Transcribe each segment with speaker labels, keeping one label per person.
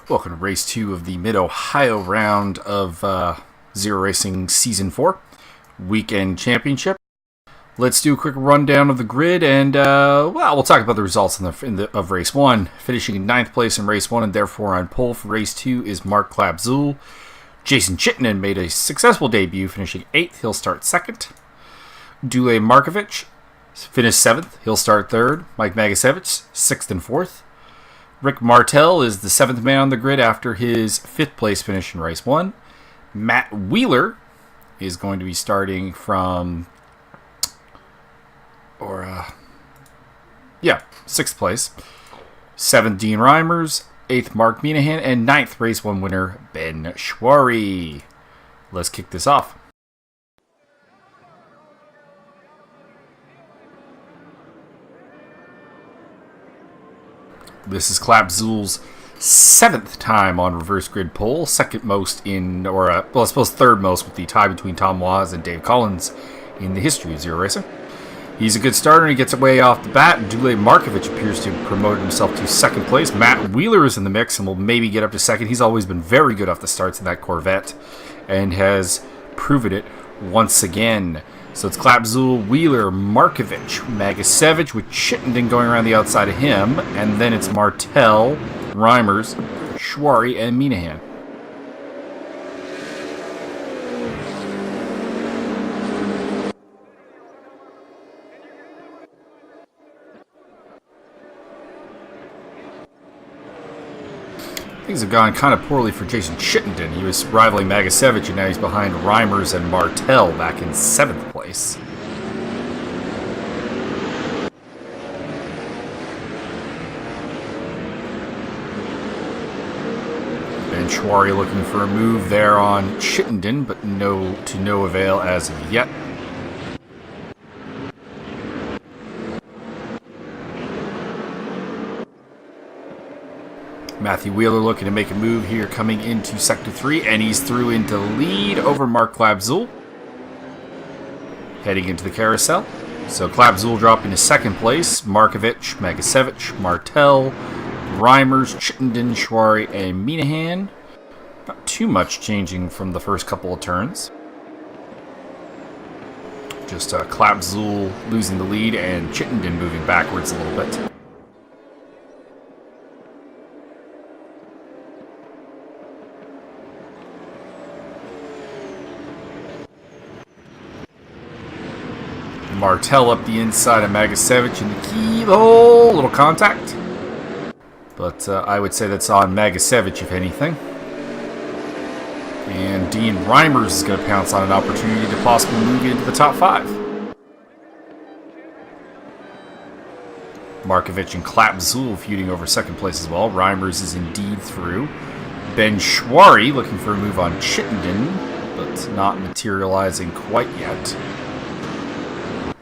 Speaker 1: Welcome to Race 2 of the Mid-Ohio round of Zero Racing Season 4 Weekend Championship. Let's do a quick rundown of the grid, and we'll talk about the results of Race 1. Finishing in 9th place in Race 1 and therefore on pole for Race 2 is Klap Zool. Jason Chittenden made a successful debut, finishing 8th. He'll start 2nd. Dule Markovic finished 7th. He'll start 3rd. Mike Magasevic, 6th and 4th. Rick Martel is the 7th man on the grid after his 5th place finish in Race 1. Matt Wheeler is going to be starting from 6th place. 7th, Dean Reimers. 8th, Mark Minahan. And 9th, Race 1 winner, Ben Swarey. Let's kick this off. This is Klap Zool's 7th time on reverse grid pole, second most third most with the tie between Tom Waz and Dave Collins in the history of Zero Racing. He's a good starter and he gets away off the bat. Dule Markovic appears to have promoted himself to 2nd place. Matt Wheeler is in the mix and will maybe get up to 2nd. He's always been very good off the starts in that Corvette and has proven it once again. So it's Klap Zool, Wheeler, Markovic, Magasevic with Chittenden going around the outside of him. And then it's Martel, Reimers, Swarey, and Minahan. Things have gone kind of poorly for Jason Chittenden. He was rivaling Magasevic, and now he's behind Reimers and Martel back in 7th place. Ben Swarey looking for a move there on Chittenden, but to no avail as of yet. Mathew Wheeler looking to make a move here coming into Sector 3, and he's through into lead over Klap Zool. Heading into the carousel. So Klap Zool dropping to 2nd place. Markovic, Magasevic, Martel, Reimers, Chittenden, Swarey, and Minahan. Not too much changing from the first couple of turns. Just Klap Zool losing the lead and Chittenden moving backwards a little bit. Martel up the inside of Magasevic in the keyhole. Little contact. But I would say that's on Magasevic, if anything. And Dean Reimers is going to pounce on an opportunity to possibly move into the top 5. Markovic and Klap Zool feuding over 2nd place as well. Reimers is indeed through. Ben Swarey looking for a move on Chittenden, but not materializing quite yet.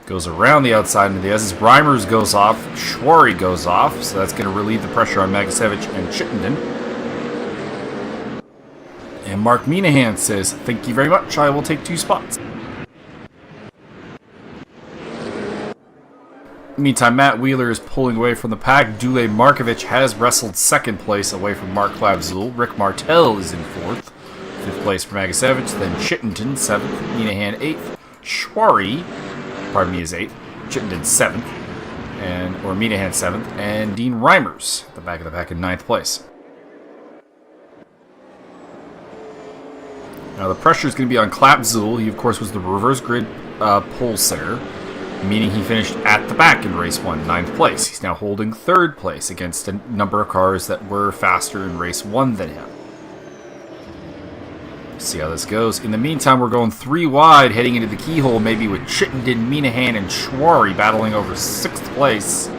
Speaker 1: Goes around the outside into the S. Reimers goes off, Swarey goes off, so that's going to relieve the pressure on Magasevic and Chittenden. And Mark Minahan says, "Thank you very much, I will take 2 spots." Meantime, Matt Wheeler is pulling away from the pack. Dule Markovic has wrestled 2nd place away from Klap Zool. Rick Martel is in 4th. 5th place for Magasevic, then Chittenden 7th, Minahan 8th, Swarey is 8th, Chittenden 7th, or Minahan 7th, and Dean Reimers at the back of the pack in 9th place. Now the pressure is going to be on Klap Zool. He, of course, was the reverse grid pole sitter, meaning he finished at the back in Race 1, 9th place. He's now holding 3rd place against a number of cars that were faster in Race 1 than him. See how this goes. In the meantime, we're going 3 wide, heading into the keyhole, maybe with Chittenden, Minahan, and Swarey battling over 6th place.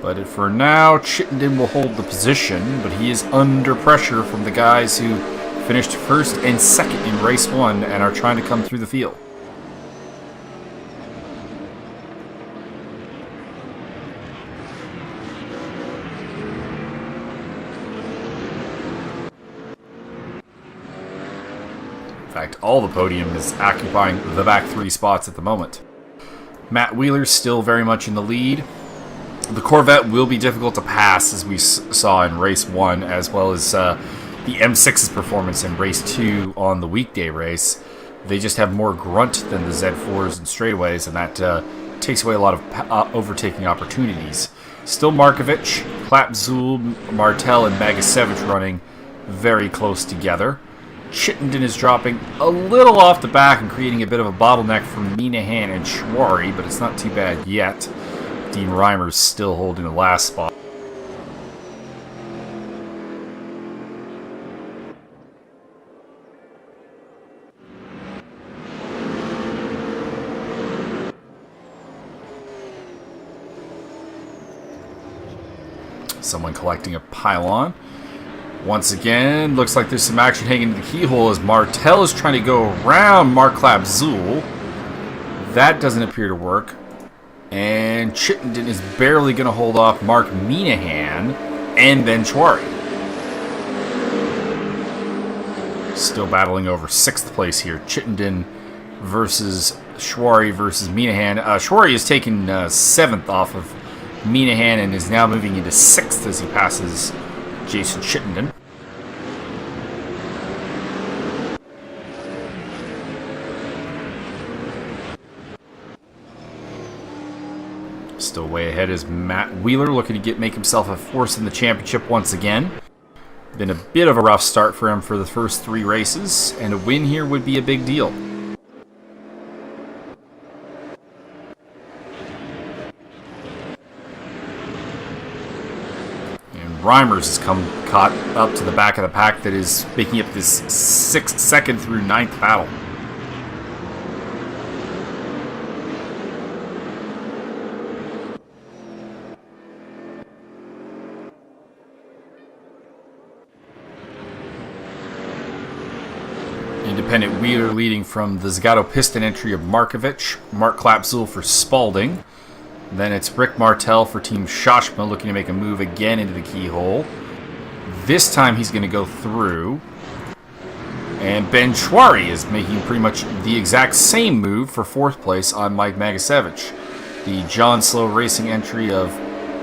Speaker 1: But for now, Chittenden will hold the position, but he is under pressure from the guys who finished 1st and 2nd in Race 1 and are trying to come through the field. In fact, all the podium is occupying the back 3 spots at the moment. Matt Wheeler's still very much in the lead. The Corvette will be difficult to pass, as we saw in Race 1, as well as the M6's performance in Race 2 on the weekday race. They just have more grunt than the Z4s and straightaways, and that takes away a lot of overtaking opportunities. Still Markovic, Klap Zool, Martel, and Magasevic running very close together. Chittenden is dropping a little off the back and creating a bit of a bottleneck for Minahan and Swarey, but it's not too bad yet. Dean Reimers still holding the last spot. Someone collecting a pylon. Once again, looks like there's some action hanging in the keyhole as Martel is trying to go around Klap Zool. That doesn't appear to work. And Chittenden is barely going to hold off Mark Minahan and Ben Swarey. Still battling over 6th place here. Chittenden versus Swarey versus Minahan. Swarey has taken 7th off of Minahan and is now moving into 6th as he passes Jason Chittenden. Still way ahead is Matt Wheeler, looking to make himself a force in the championship once again. Been a bit of a rough start for him for the first 3 races, and a win here would be a big deal. And Reimers has caught up to the back of the pack that is making up this 6th, 2nd through 9th battle. Independent Wheeler leading from the Zagato Piston entry of Markovic, Mark Klap Zool for Spalding. Then it's Rick Martel for Team Shosha, looking to make a move again into the keyhole. This time he's going to go through. And Ben Swarey is making pretty much the exact same move for 4th place on Mike Magasevic. The John Slow Racing entry of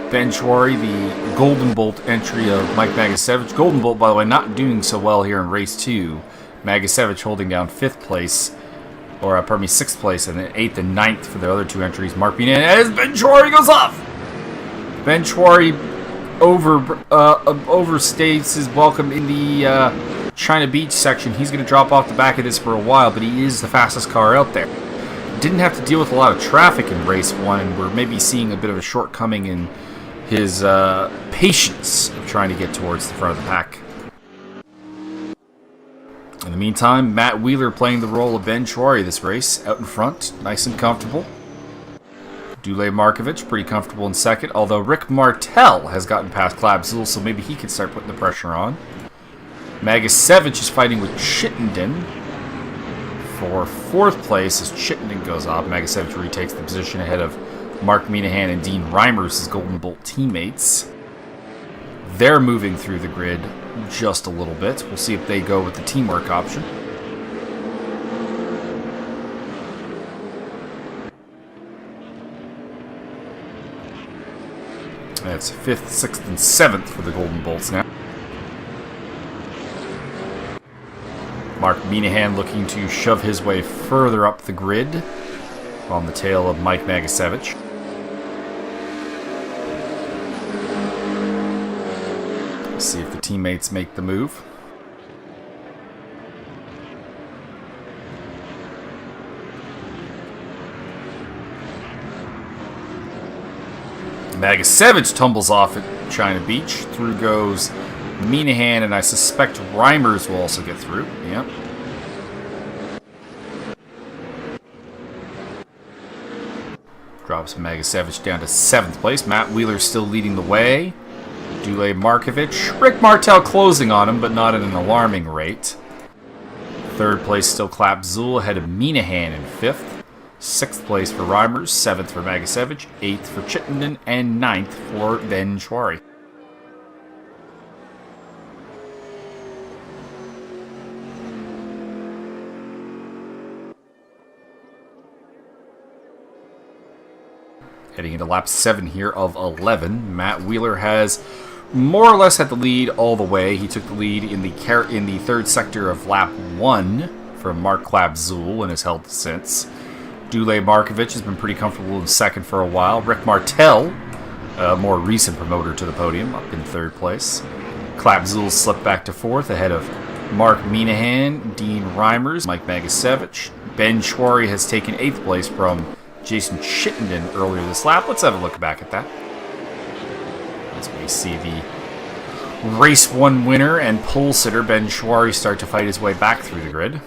Speaker 1: Ben Swarey, the Golden Bolt entry of Mike Magasevic. Golden Bolt, by the way, not doing so well here in Race 2. Magasevic holding down 5th place, or pardon me, 6th place, and then 8th and 9th for the other 2 entries. Mark Minahan as Ben Swarey goes off. Ben Swarey overstays his welcome in the China Beach section. He's going to drop off the back of this for a while, but he is the fastest car out there. Didn't have to deal with a lot of traffic in Race 1, and we're maybe seeing a bit of a shortcoming in his patience of trying to get towards the front of the pack. In the meantime, Matt Wheeler playing the role of Ben Swarey this race, out in front, nice and comfortable. Dule Markovic, pretty comfortable in 2nd, although Rick Martel has gotten past Klap Zool, so maybe he can start putting the pressure on. Magasevic is fighting with Chittenden for 4th place as Chittenden goes off. Magasevic retakes the position ahead of Mark Minahan and Dean Reimers, his Golden Bolt teammates. They're moving through the grid just a little bit. We'll see if they go with the teamwork option. That's 5th, 6th, and 7th for the Golden Bolts now. Mark Minahan looking to shove his way further up the grid on the tail of Mike Magasevic. See if the teammates make the move. Magasevic tumbles off at China Beach. Through goes Minahan, and I suspect Reimers will also get through. Yep. Drops Magasevic down to 7th place. Matt Wheeler still leading the way. Dule Markovic. Rick Martel closing on him, but not at an alarming rate. 3rd place still Klap Zool ahead of Minahan in 5th. 6th place for Reimers, 7th for Magasevic, 8th for Chittenden, and 9th for Ben Swarey. Heading into lap 7 here of 11, Matt Wheeler has more or less had the lead all the way. He took the lead in the third sector of lap 1 from Klap Zool and has held since. Dule Markovic has been pretty comfortable in second for a while. Rick Martel, a more recent promoter to the podium, up in third place. Klap Zool slipped back to fourth ahead of Mark Minahan, Dean Reimers, Mike Magasevic. Ben Swarey has taken 8th place from Jason Chittenden earlier this lap. Let's have a look back at that. As we see the race 1 winner and pole sitter Ben Swarey start to fight his way back through the grid.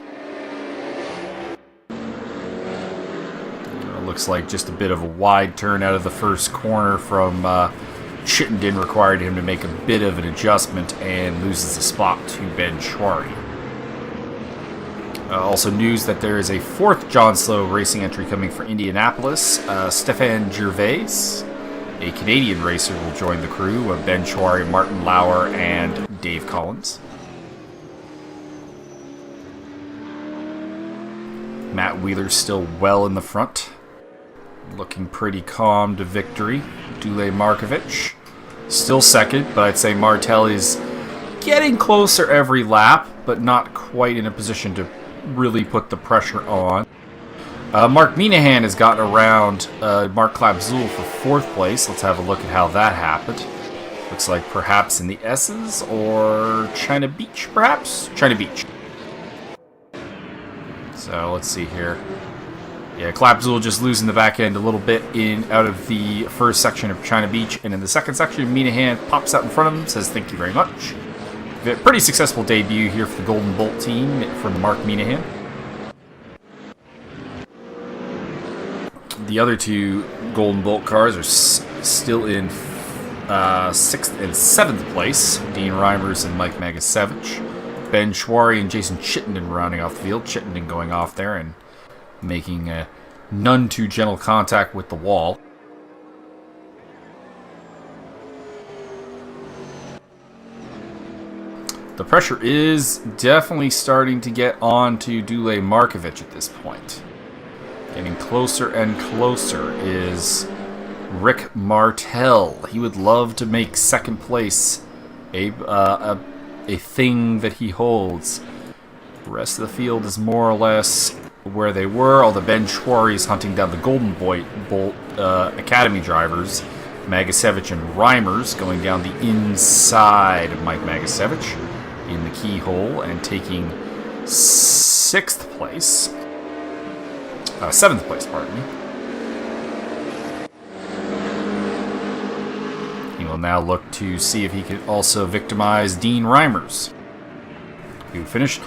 Speaker 1: Looks like just a bit of a wide turn out of the first corner from Chittenden required him to make a bit of an adjustment and loses the spot to Ben Swarey. Also news that there is a 4th John Slow racing entry coming for Indianapolis. Stefan Gervais, a Canadian racer, will join the crew of Ben Swarey, Martin Lauer, and Dave Collins. Matt Wheeler still well in the front, looking pretty calm to victory. Dule Markovic still second, but I'd say Martel is getting closer every lap, but not quite in a position to really put the pressure on. Mark Minahan has gotten around Klap Zool for 4th place. Let's have a look at how that happened. Looks like perhaps in the S's or China Beach, perhaps? China Beach. So let's see here. Yeah, Klap Zool just losing the back end a little bit out of the first section of China Beach, and in the second section, Minahan pops out in front of him, says thank you very much. Pretty successful debut here for the Golden Bolt team from Mark Minahan. The other 2 Golden Bolt cars are still in 6th and 7th place. Dean Reimers and Mike Magasevic. Ben Swarey and Jason Chittenden rounding off the field. Chittenden going off there and making none too gentle contact with the wall. The pressure is definitely starting to get on to Dule Markovic at this point. Getting closer and closer is Rick Martel. He would love to make 2nd place a thing that he holds. The rest of the field is more or less where they were, although Ben Swarey is hunting down the Golden Bolt Academy drivers. Magasevic and Reimers going down the inside of Mike Magasevic in the keyhole and taking 6th place. 7th place, pardon me. He will now look to see if he can also victimize Dean Reimers, who finished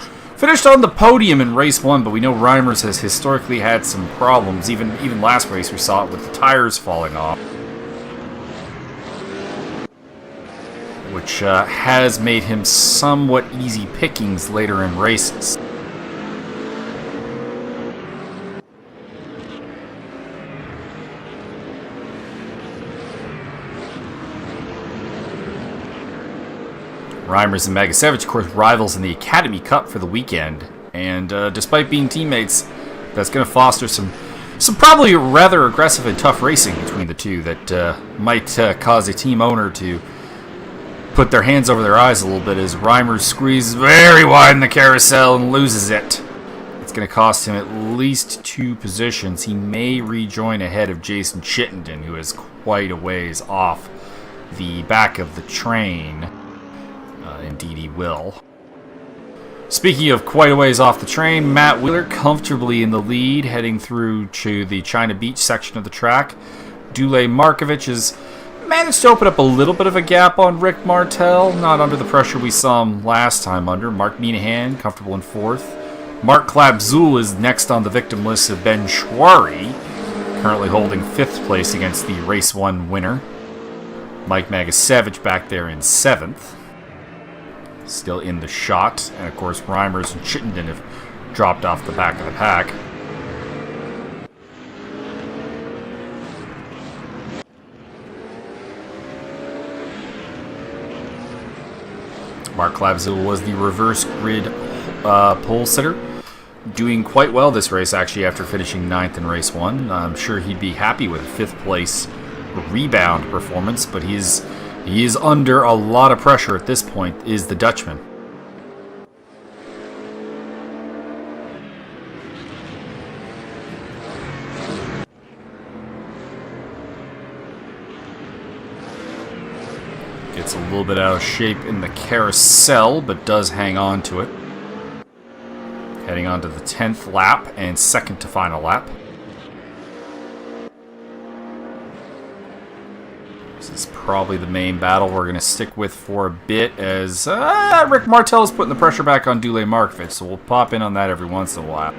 Speaker 1: on the podium in race 1, but we know Reimers has historically had some problems. Even last race we saw it with the tires falling off, which has made him somewhat easy pickings later in races. Reimers and Magasevic, of course, rivals in the Academy Cup for the weekend, and despite being teammates, that's going to foster some probably rather aggressive and tough racing between the two that might cause a team owner to put their hands over their eyes a little bit as Reimers squeezes very wide in the carousel and loses it. It's going to cost him at least 2 positions. He may rejoin ahead of Jason Chittenden, who is quite a ways off the back of the train. Indeed he will. Speaking of quite a ways off the train, Matt Wheeler comfortably in the lead, heading through to the China Beach section of the track. Dule Markovic has managed to open up a little bit of a gap on Rick Martel, not under the pressure we saw him last time under. Mark Minahan, comfortable in 4th. Klap Zool is next on the victim list of Ben Swarey, currently holding 5th place against the race 1 winner. Mike Magasevic back there in 7th. Still in the shot, and of course Reimers and Chittenden have dropped off the back of the pack. Klap Zool was the reverse grid pole sitter, doing quite well this race actually after finishing 9th in race 1. I'm sure he'd be happy with a 5th place rebound performance, but he is under a lot of pressure at this point, is the Dutchman. Gets a little bit out of shape in the carousel, but does hang on to it. Heading on to the 10th lap and second to final lap. This is probably the main battle we're going to stick with for a bit, as Rick Martel is putting the pressure back on Dule Markovic, so we'll pop in on that every once in a while.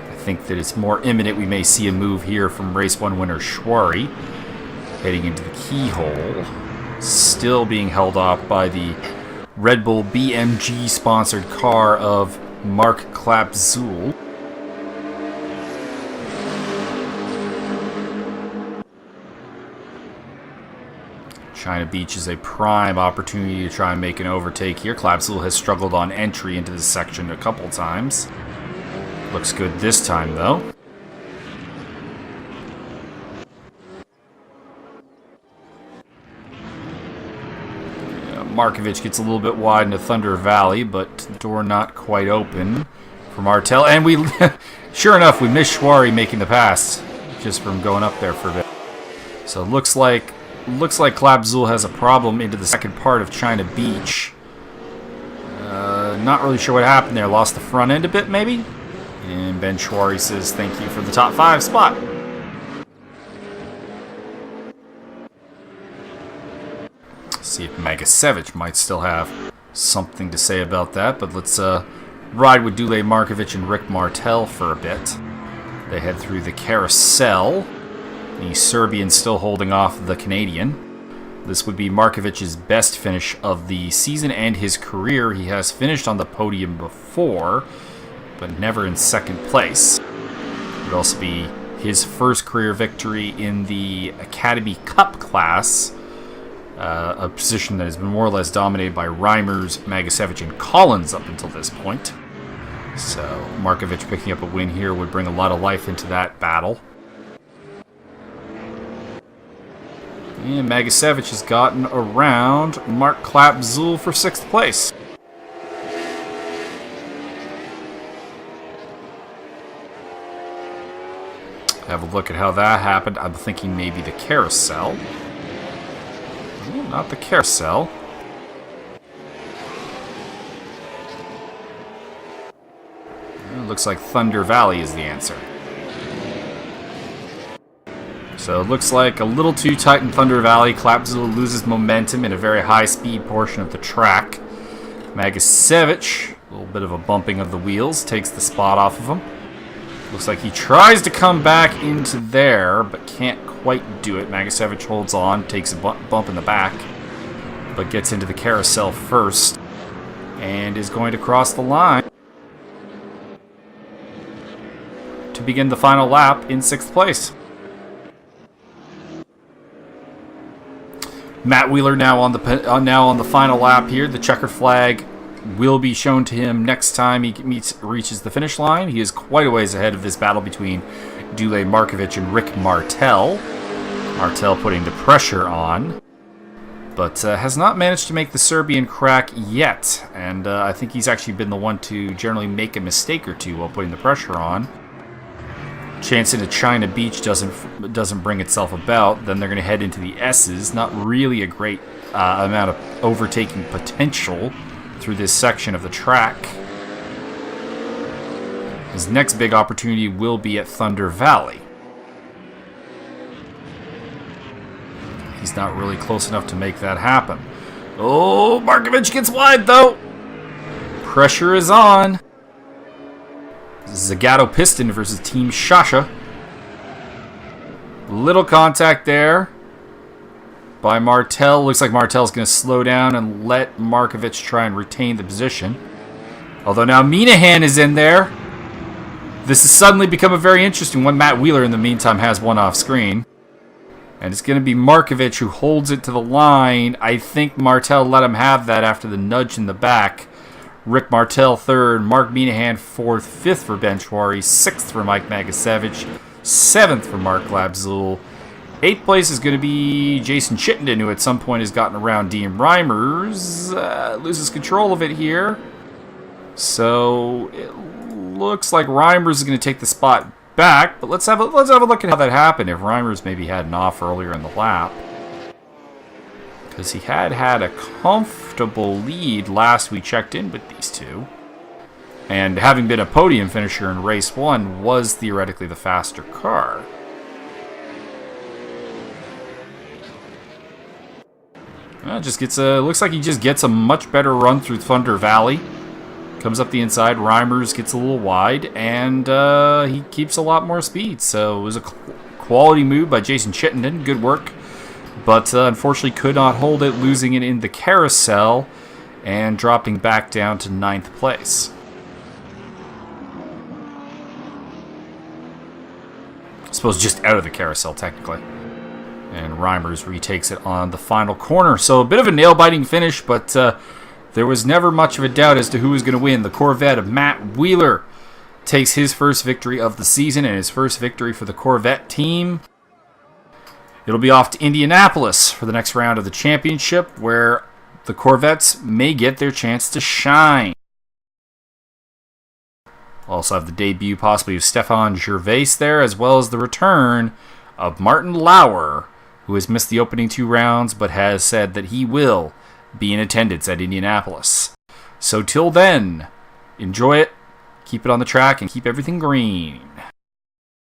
Speaker 1: I think that it's more imminent we may see a move here from race 1 winner Swarey, heading into the keyhole. Still being held off by the Red Bull BMG sponsored car of Klap Zool. China Beach is a prime opportunity to try and make an overtake here. Klap Zool has struggled on entry into this section a couple times. Looks good this time, though. Markovic gets a little bit wide into Thunder Valley, but door not quite open for Martel. And we, sure enough, we missed Swarey making the pass just from going up there for a bit. So it looks like Klap Zool has a problem into the second part of China Beach. Not really sure what happened there. Lost the front end a bit, maybe? And Ben Swarey says thank you for the top 5 spot. See if Magasevic might still have something to say about that, but let's ride with Dule Markovic and Rick Martel for a bit. They head through the carousel. The Serbian still holding off the Canadian. This would be Markovic's best finish of the season and his career. He has finished on the podium before, but never in second place. It would also be his first career victory in the Academy Cup class, a position that has been more or less dominated by Reimers, Magasevic, and Collins up until this point. So Markovic picking up a win here would bring a lot of life into that battle. And Magasevic has gotten around Klap Zool for 6th place. Have a look at how that happened. I'm thinking maybe the carousel. Not the carousel. It looks like Thunder Valley is the answer. So it looks like a little too tight in Thunder Valley. Klap Zool loses momentum in a very high-speed portion of the track. Magasevic, a little bit of a bumping of the wheels, takes the spot off of him. Looks like he tries to come back into there, but can't quite do it. Magasevic holds on, takes a bump in the back, but gets into the carousel first, and is going to cross the line to begin the final lap in 6th place. Matt Wheeler now on the final lap here. The checkered flag will be shown to him next time he reaches the finish line. He is quite a ways ahead of this battle between Dule Markovic and Rick Martel. Martel putting the pressure on, but has not managed to make the Serbian crack yet. And I think he's actually been the one to generally make a mistake or two while putting the pressure on. Chance into China Beach doesn't bring itself about. Then they're going to head into the S's. Not really a great amount of overtaking potential through this section of the track. His next big opportunity will be at Thunder Valley. He's not really close enough to make that happen. Oh, Markovic gets wide though. Pressure is on. Zagato Piston versus Team Shosha. Little contact there by Martel. Looks like Martel's going to slow down and let Markovic try and retain the position. Although now Minahan is in there. This has suddenly become a very interesting one. Matt Wheeler, in the meantime, has one off screen. And it's going to be Markovic who holds it to the line. I think Martel let him have that after the nudge in the back. Rick Martel 3rd, Mark Minahan 4th, 5th for Ben Swarey, 6th for Mike Magasevic, 7th for Klap Zool, 8th place is going to be Jason Chittenden, who at some point has gotten around Dean Reimers. Loses control of it here. So it looks like Reimers is going to take the spot back. But let's have a look at how that happened. If Reimers maybe had an off earlier in the lap, because he had a comfortable lead last we checked in with these two. And having been a podium finisher in race 1, was theoretically the faster car. Just gets looks like he just gets a much better run through Thunder Valley. Comes up the inside, Reimers gets a little wide, and he keeps a lot more speed. So it was a quality move by Jason Chittenden. Good work. But unfortunately could not hold it, losing it in the carousel and dropping back down to 9th place. I suppose just out of the carousel, technically. And Reimers retakes it on the final corner. So a bit of a nail-biting finish, but there was never much of a doubt as to who was going to win. The Corvette of Matt Wheeler takes his first victory of the season and his first victory for the Corvette team. It'll be off to Indianapolis for the next round of the championship, where the Corvettes may get their chance to shine. Also have the debut possibly of Stefan Gervais there, as well as the return of Martin Lauer, who has missed the opening 2 rounds, but has said that he will be in attendance at Indianapolis. So till then, enjoy it, keep it on the track, and keep everything green.